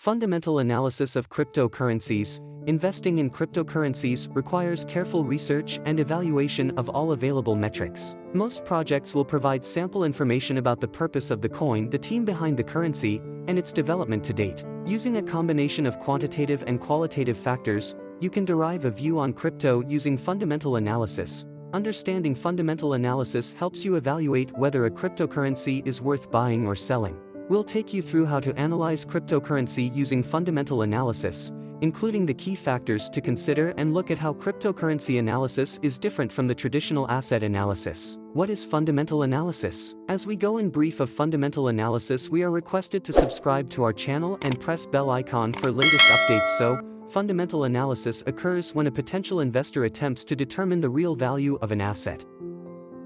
Fundamental analysis of cryptocurrencies. Investing in cryptocurrencies requires careful research and evaluation of all available metrics. Most projects will provide sample information about the purpose of the coin, the team behind the currency, and its development to date. Using a combination of quantitative and qualitative factors, you can derive a view on crypto using fundamental analysis. Understanding fundamental analysis helps you evaluate whether a cryptocurrency is worth buying or selling. We'll take you through how to analyze cryptocurrency using fundamental analysis, including the key factors to consider, and look at how cryptocurrency analysis is different from the traditional asset analysis. What is fundamental analysis? As we go in brief of fundamental analysis, we are requested to subscribe to our channel and press bell icon for latest updates. Fundamental analysis occurs when a potential investor attempts to determine the real value of an asset.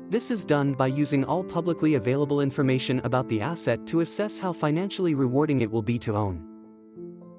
This is done by using all publicly available information about the asset to assess how financially rewarding it will be to own.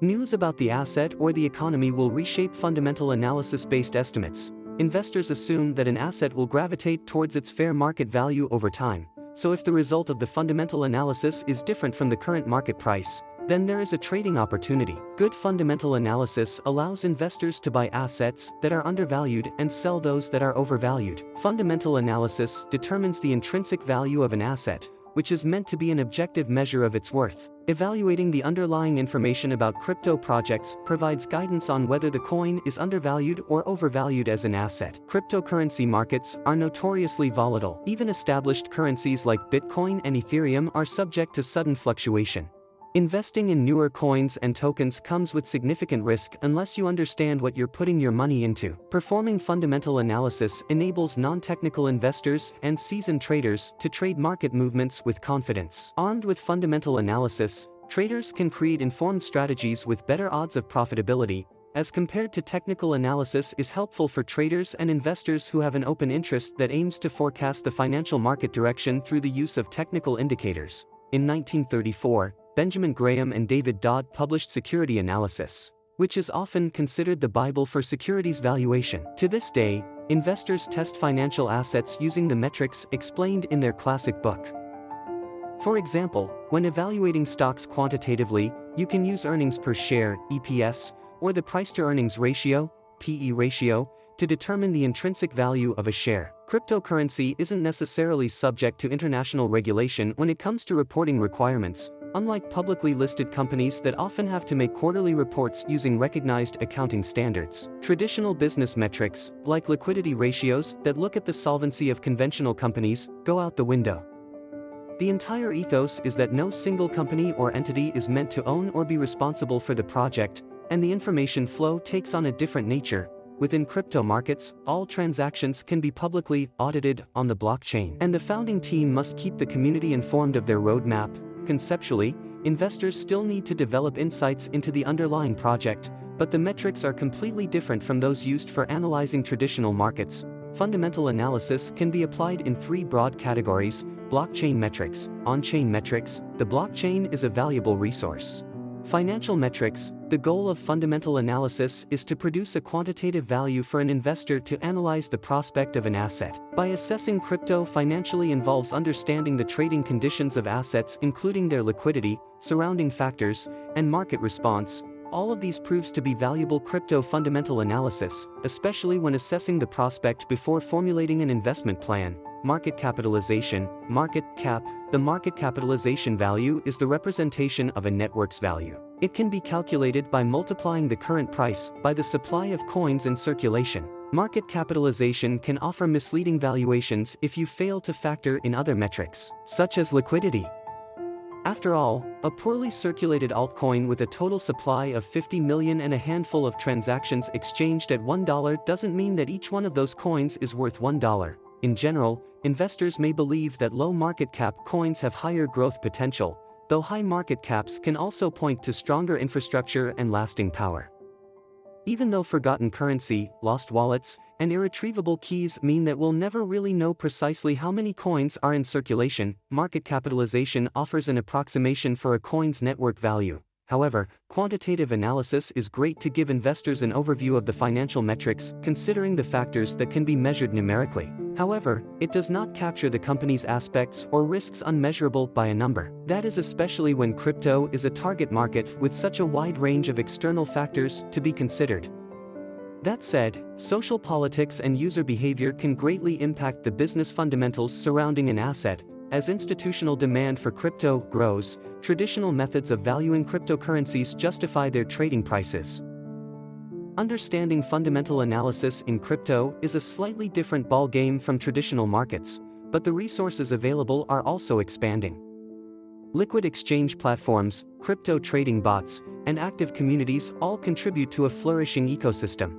News about the asset or the economy will reshape fundamental analysis-based estimates. Investors assume that an asset will gravitate towards its fair market value over time, so if the result of the fundamental analysis is different from the current market price, then there is a trading opportunity. Good fundamental analysis allows investors to buy assets that are undervalued and sell those that are overvalued. Fundamental analysis determines the intrinsic value of an asset, which is meant to be an objective measure of its worth. Evaluating the underlying information about crypto projects provides guidance on whether the coin is undervalued or overvalued as an asset. Cryptocurrency markets are notoriously volatile. Even established currencies like Bitcoin and Ethereum are subject to sudden fluctuation. Investing in newer coins and tokens comes with significant risk unless you understand what you're putting your money into. Performing fundamental analysis enables non-technical investors and seasoned traders to trade market movements with confidence. Armed with fundamental analysis, traders can create informed strategies with better odds of profitability, as compared to technical analysis is helpful for traders and investors who have an open interest that aims to forecast the financial market direction through the use of technical indicators. In 1934, Benjamin Graham and David Dodd published Security Analysis, which is often considered the Bible for securities valuation. To this day, investors test financial assets using the metrics explained in their classic book. For example, when evaluating stocks quantitatively, you can use earnings per share, EPS, or the price-to-earnings ratio, PE ratio, to determine the intrinsic value of a share. Cryptocurrency isn't necessarily subject to international regulation when it comes to reporting requirements, unlike publicly listed companies that often have to make quarterly reports using recognized accounting standards. Traditional business metrics, like liquidity ratios that look at the solvency of conventional companies, go out the window. The entire ethos is that no single company or entity is meant to own or be responsible for the project, and the information flow takes on a different nature. Within crypto markets, all transactions can be publicly audited on the blockchain, and the founding team must keep the community informed of their roadmap. Conceptually, investors still need to develop insights into the underlying project, but the metrics are completely different from those used for analyzing traditional markets. Fundamental analysis can be applied in three broad categories: blockchain metrics, on-chain metrics. The blockchain is a valuable resource. Financial metrics. The goal of fundamental analysis is to produce a quantitative value for an investor to analyze the prospect of an asset. By assessing crypto financially involves understanding the trading conditions of assets, including their liquidity, surrounding factors, and market response. All of these proves to be valuable crypto fundamental analysis, especially when assessing the prospect before formulating an investment plan. Market capitalization, market cap. The market capitalization value is the representation of a network's value. It can be calculated by multiplying the current price by the supply of coins in circulation. Market capitalization can offer misleading valuations if you fail to factor in other metrics, such as liquidity. After all, a poorly circulated altcoin with a total supply of 50 million and a handful of transactions exchanged at $1 doesn't mean that each one of those coins is worth $1. In general, investors may believe that low market cap coins have higher growth potential, though high market caps can also point to stronger infrastructure and lasting power. Even though forgotten currency, lost wallets, and irretrievable keys mean that we'll never really know precisely how many coins are in circulation, market capitalization offers an approximation for a coin's network value. However, quantitative analysis is great to give investors an overview of the financial metrics, considering the factors that can be measured numerically. However, it does not capture the company's aspects or risks unmeasurable by a number. That is especially when crypto is a target market with such a wide range of external factors to be considered. That said, social politics and user behavior can greatly impact the business fundamentals surrounding an asset. As institutional demand for crypto grows, traditional methods of valuing cryptocurrencies justify their trading prices. Understanding fundamental analysis in crypto is a slightly different ballgame from traditional markets, but the resources available are also expanding. Liquid exchange platforms, crypto trading bots, and active communities all contribute to a flourishing ecosystem.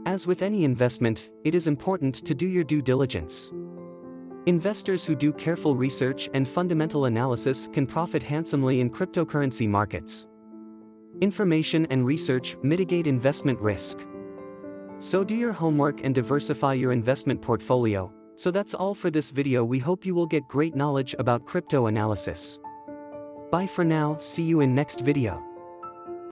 As with any investment, it is important to do your due diligence. Investors who do careful research and fundamental analysis can profit handsomely in cryptocurrency markets. Information and research mitigate investment risk. So do your homework and diversify your investment portfolio. So that's all for this video. We hope you will get great knowledge about crypto analysis. Bye for now, see you in next video.